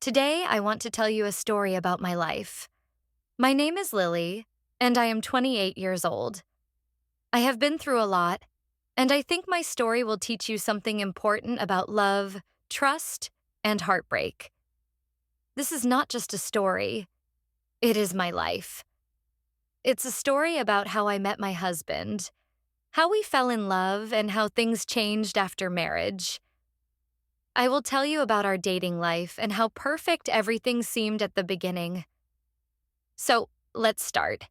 Today, I want to tell you a story about my life. My name is Lily, and I am 28 years old. I have been through a lot, and I think my story will teach you something important about love, trust, and heartbreak. This is not just a story, it is my life. It's a story about how I met my husband, how we fell in love, and how things changed after marriage. I will tell you about our dating life and how perfect everything seemed at the beginning. So, let's start.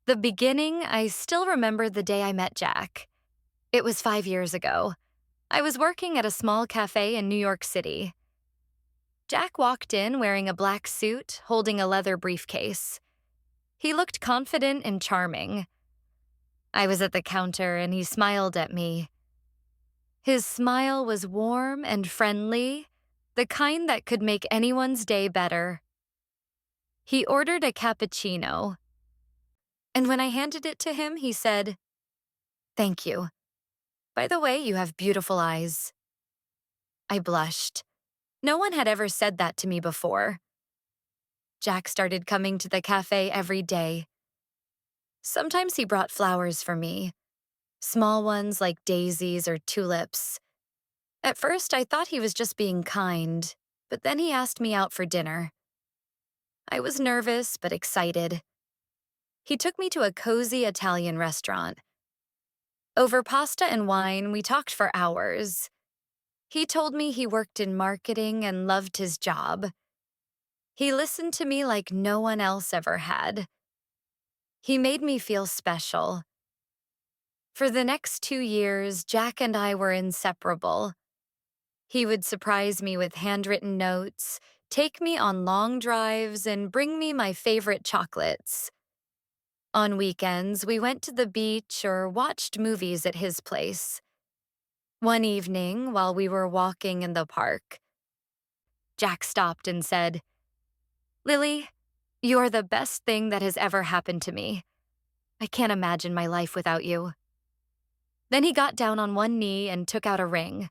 The beginning, I still remember the day I met Jack. It was 5 years ago. I was working at a small cafe in New York City. Jack walked in wearing a black suit, holding a leather briefcase. He looked confident and charming. I was at the counter and he smiled at me. His smile was warm and friendly, the kind that could make anyone's day better. He ordered a cappuccino, and when I handed it to him, he said, "Thank you. By the way, you have beautiful eyes." I blushed. No one had ever said that to me before. Jack started coming to the cafe every day. Sometimes he brought flowers for me, small ones like daisies or tulips. At first, I thought he was just being kind, but then he asked me out for dinner. I was nervous but excited. He took me to a cozy Italian restaurant. Over pasta and wine, we talked for hours. He told me he worked in marketing and loved his job. He listened to me like no one else ever had. He made me feel special. For the next 2 years, Jack and I were inseparable. He would surprise me with handwritten notes, take me on long drives, and bring me my favorite chocolates. On weekends, we went to the beach or watched movies at his place. One evening, while we were walking in the park, Jack stopped and said, "Lily, you're the best thing that has ever happened to me. I can't imagine my life without you." Then he got down on one knee and took out a ring.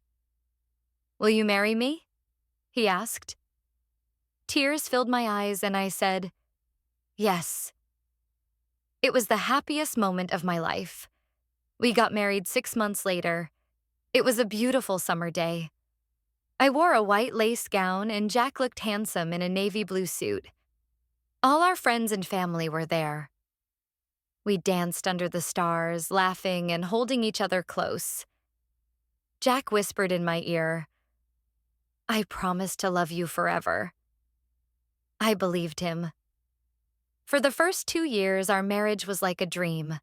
"Will you marry me?" he asked. Tears filled my eyes and I said, "Yes." It was the happiest moment of my life. We got married 6 months later. It was a beautiful summer day. I wore a white lace gown and Jack looked handsome in a navy blue suit. All our friends and family were there. We danced under the stars, laughing and holding each other close. Jack whispered in my ear, "I promise to love you forever." I believed him. For the first 2 years, our marriage was like a dream.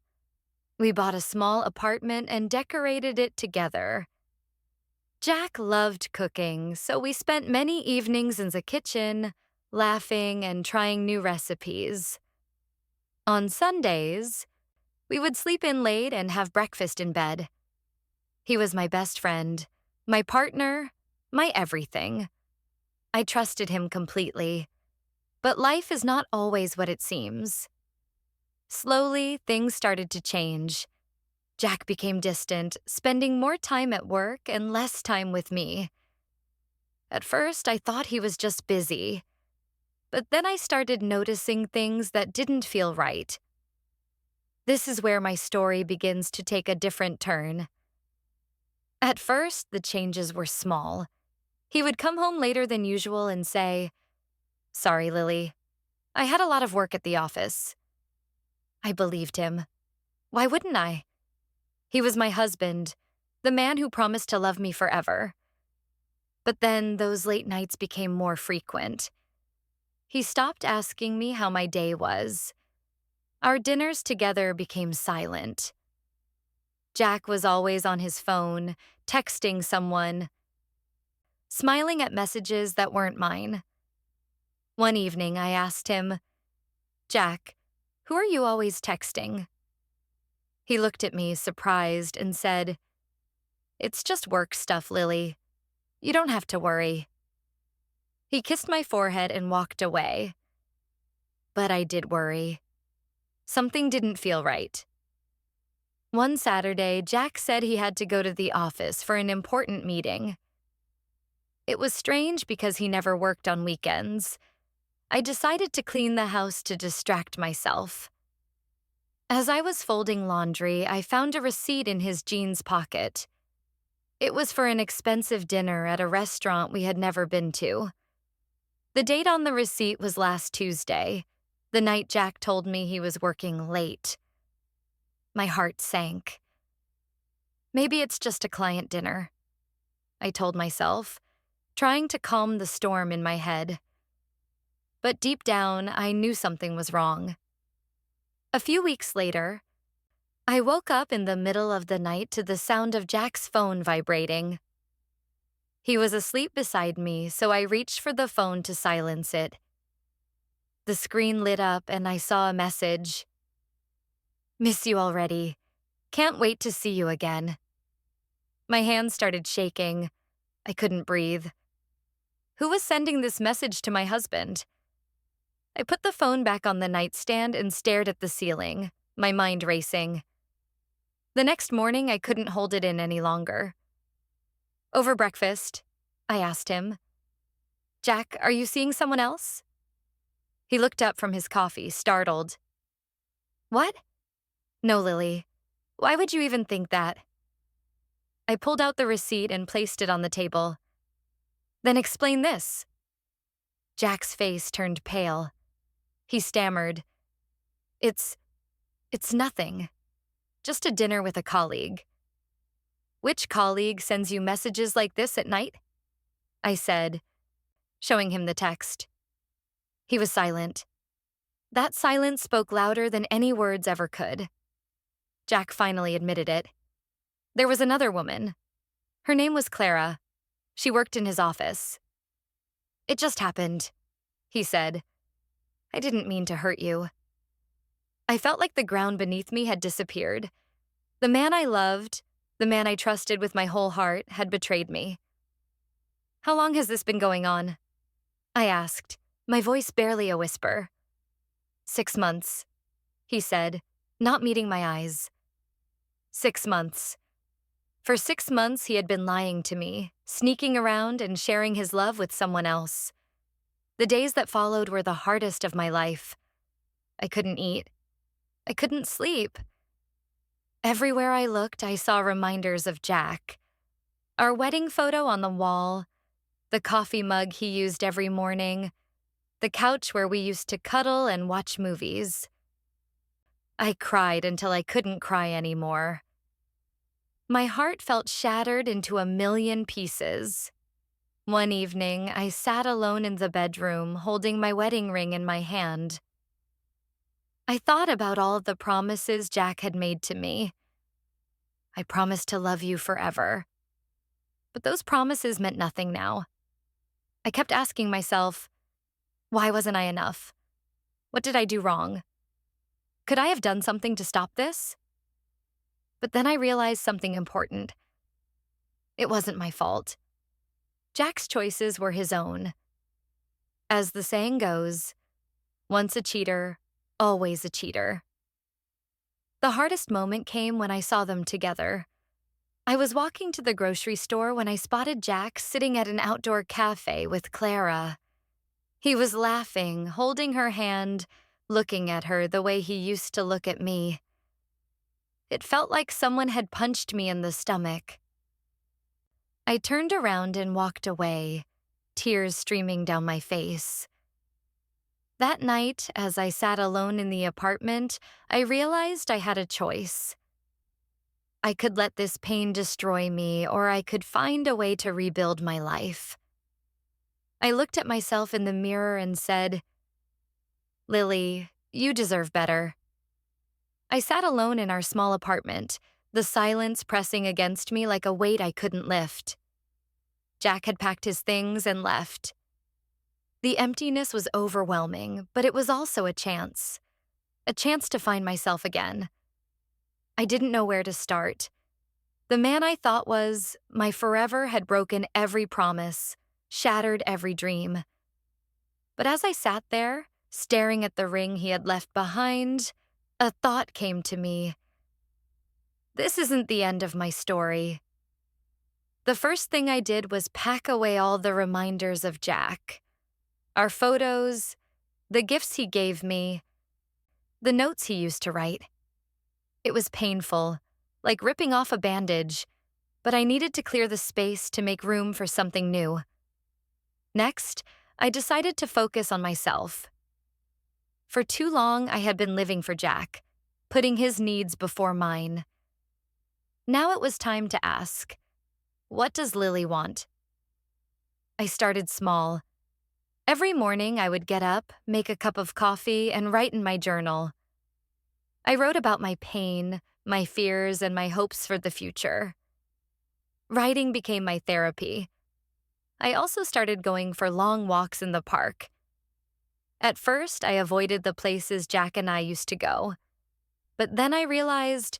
We bought a small apartment and decorated it together. Jack loved cooking, so we spent many evenings in the kitchen, laughing and trying new recipes. On Sundays, we would sleep in late and have breakfast in bed. He was my best friend, my partner, my everything. I trusted him completely. But life is not always what it seems. Slowly, things started to change. Jack became distant, spending more time at work and less time with me. At first, I thought he was just busy. But then I started noticing things that didn't feel right. This is where my story begins to take a different turn. At first, the changes were small. He would come home later than usual and say, "Sorry, Lily. I had a lot of work at the office." I believed him. Why wouldn't I? He was my husband, the man who promised to love me forever. But then those late nights became more frequent. He stopped asking me how my day was. Our dinners together became silent. Jack was always on his phone, texting someone, smiling at messages that weren't mine. One evening, I asked him, "Jack, who are you always texting?" He looked at me, surprised, and said, "It's just work stuff, Lily. You don't have to worry." He kissed my forehead and walked away. But I did worry. Something didn't feel right. One Saturday, Jack said he had to go to the office for an important meeting. It was strange because he never worked on weekends. I decided to clean the house to distract myself. As I was folding laundry, I found a receipt in his jeans pocket. It was for an expensive dinner at a restaurant we had never been to. The date on the receipt was last Tuesday, the night Jack told me he was working late. My heart sank. Maybe it's just a client dinner, I told myself, trying to calm the storm in my head. But deep down, I knew something was wrong. A few weeks later, I woke up in the middle of the night to the sound of Jack's phone vibrating. He was asleep beside me, so I reached for the phone to silence it. The screen lit up and I saw a message. "Miss you already. Can't wait to see you again." My hands started shaking. I couldn't breathe. Who was sending this message to my husband? I put the phone back on the nightstand and stared at the ceiling, my mind racing. The next morning, I couldn't hold it in any longer. "Over breakfast," I asked him. "Jack, are you seeing someone else?" He looked up from his coffee, startled. "What?" "No, Lily. Why would you even think that?" I pulled out the receipt and placed it on the table. "Then explain this." Jack's face turned pale. He stammered. It's nothing. Just a dinner with a colleague." "Which colleague sends you messages like this at night?" I said, showing him the text. He was silent. That silence spoke louder than any words ever could. Jack finally admitted it. There was another woman. Her name was Clara. She worked in his office. "It just happened," he said. "I didn't mean to hurt you." I felt like the ground beneath me had disappeared. The man I loved, the man I trusted with my whole heart, had betrayed me. "How long has this been going on?" I asked, my voice barely a whisper. 6 months, he said, not meeting my eyes. 6 months. For 6 months, he had been lying to me, sneaking around and sharing his love with someone else. The days that followed were the hardest of my life. I couldn't eat. I couldn't sleep. Everywhere I looked, I saw reminders of Jack. Our wedding photo on the wall, the coffee mug he used every morning, the couch where we used to cuddle and watch movies. I cried until I couldn't cry anymore. My heart felt shattered into a million pieces. One evening, I sat alone in the bedroom, holding my wedding ring in my hand. I thought about all the promises Jack had made to me. I promised to love you forever. But those promises meant nothing now. I kept asking myself, why wasn't I enough? What did I do wrong? Could I have done something to stop this? But then I realized something important. It wasn't my fault. Jack's choices were his own. As the saying goes, once a cheater, always a cheater. The hardest moment came when I saw them together. I was walking to the grocery store when I spotted Jack sitting at an outdoor cafe with Clara. He was laughing, holding her hand, looking at her the way he used to look at me. It felt like someone had punched me in the stomach. I turned around and walked away, tears streaming down my face. That night, as I sat alone in the apartment, I realized I had a choice. I could let this pain destroy me, or I could find a way to rebuild my life. I looked at myself in the mirror and said, "Lily, you deserve better." I sat alone in our small apartment, the silence pressing against me like a weight I couldn't lift. Jack had packed his things and left. The emptiness was overwhelming, but it was also a chance to find myself again. I didn't know where to start. The man I thought was my forever had broken every promise, shattered every dream. But as I sat there, staring at the ring he had left behind, a thought came to me. This isn't the end of my story. The first thing I did was pack away all the reminders of Jack. Our photos, the gifts he gave me, the notes he used to write. It was painful, like ripping off a bandage, but I needed to clear the space to make room for something new. Next, I decided to focus on myself. For too long, I had been living for Jack, putting his needs before mine. Now it was time to ask, what does Lily want? I started small. Every morning, I would get up, make a cup of coffee, and write in my journal. I wrote about my pain, my fears, and my hopes for the future. Writing became my therapy. I also started going for long walks in the park. At first, I avoided the places Jack and I used to go. But then I realized,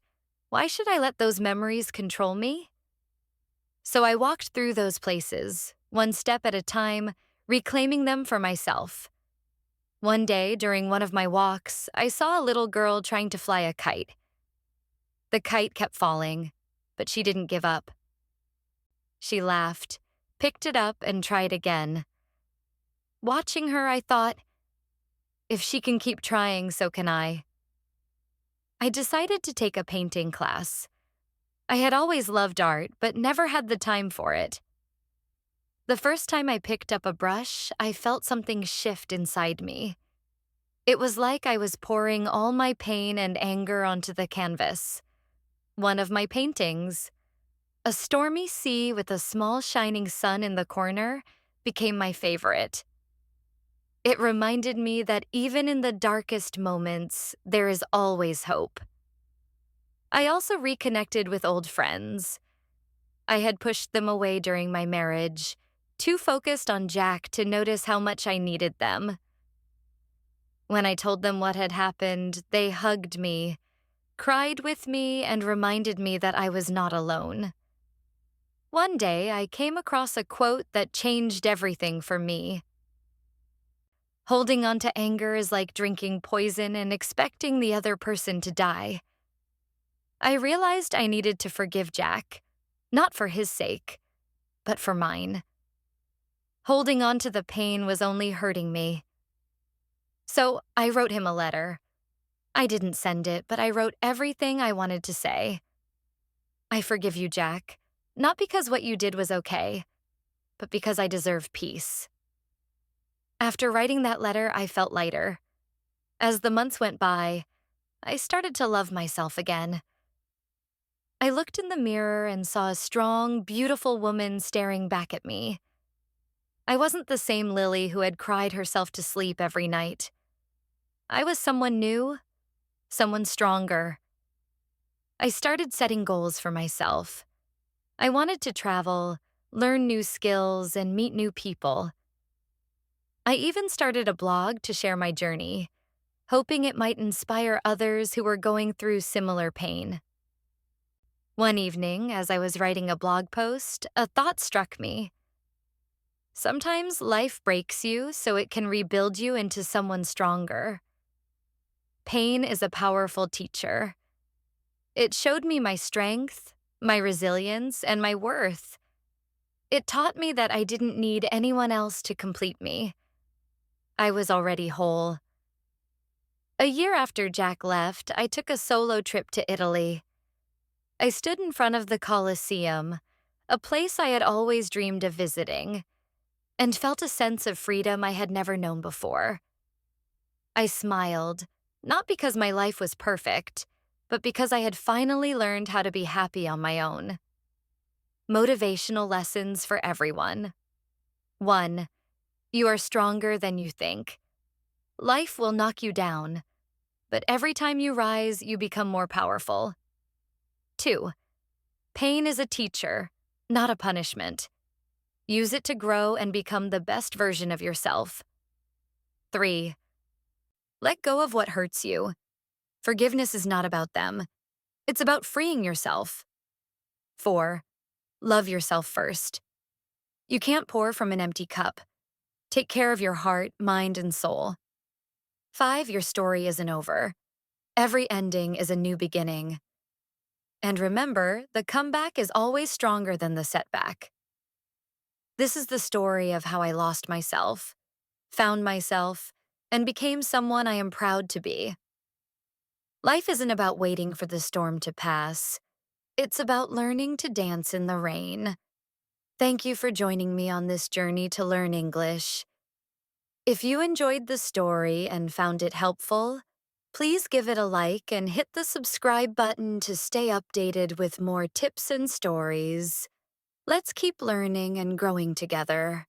why should I let those memories control me? So I walked through those places, one step at a time, reclaiming them for myself. One day, during one of my walks, I saw a little girl trying to fly a kite. The kite kept falling, but she didn't give up. She laughed, picked it up, and tried again. Watching her, I thought, if she can keep trying, so can I. I decided to take a painting class. I had always loved art, but never had the time for it. The first time I picked up a brush, I felt something shift inside me. It was like I was pouring all my pain and anger onto the canvas. One of my paintings, a stormy sea with a small shining sun in the corner, became my favorite. It reminded me that even in the darkest moments, there is always hope. I also reconnected with old friends. I had pushed them away during my marriage, too focused on Jack to notice how much I needed them. When I told them what had happened, they hugged me, cried with me, and reminded me that I was not alone. One day, I came across a quote that changed everything for me. Holding on to anger is like drinking poison and expecting the other person to die. I realized I needed to forgive Jack, not for his sake, but for mine. Holding on to the pain was only hurting me. So I wrote him a letter. I didn't send it, but I wrote everything I wanted to say. I forgive you, Jack, not because what you did was okay, but because I deserve peace. After writing that letter, I felt lighter. As the months went by, I started to love myself again. I looked in the mirror and saw a strong, beautiful woman staring back at me. I wasn't the same Lily who had cried herself to sleep every night. I was someone new, someone stronger. I started setting goals for myself. I wanted to travel, learn new skills, and meet new people. I even started a blog to share my journey, hoping it might inspire others who were going through similar pain. One evening, as I was writing a blog post, a thought struck me. Sometimes life breaks you so it can rebuild you into someone stronger. Pain is a powerful teacher. It showed me my strength, my resilience, and my worth. It taught me that I didn't need anyone else to complete me. I was already whole. A year after Jack left, I took a solo trip to Italy. I stood in front of the Colosseum, a place I had always dreamed of visiting, and felt a sense of freedom I had never known before. I smiled, not because my life was perfect, but because I had finally learned how to be happy on my own. Motivational lessons for everyone. 1. You are stronger than you think. Life will knock you down, but every time you rise, you become more powerful. 2. Pain is a teacher, not a punishment. Use it to grow and become the best version of yourself. 3. Let go of what hurts you. Forgiveness is not about them. It's about freeing yourself. 4. Love yourself first. You can't pour from an empty cup. Take care of your heart, mind, and soul. 5. Your story isn't over. Every ending is a new beginning. And remember, the comeback is always stronger than the setback. This is the story of how I lost myself, found myself, and became someone I am proud to be. Life isn't about waiting for the storm to pass. It's about learning to dance in the rain. Thank you for joining me on this journey to learn English. If you enjoyed the story and found it helpful, please give it a like and hit the subscribe button to stay updated with more tips and stories. Let's keep learning and growing together.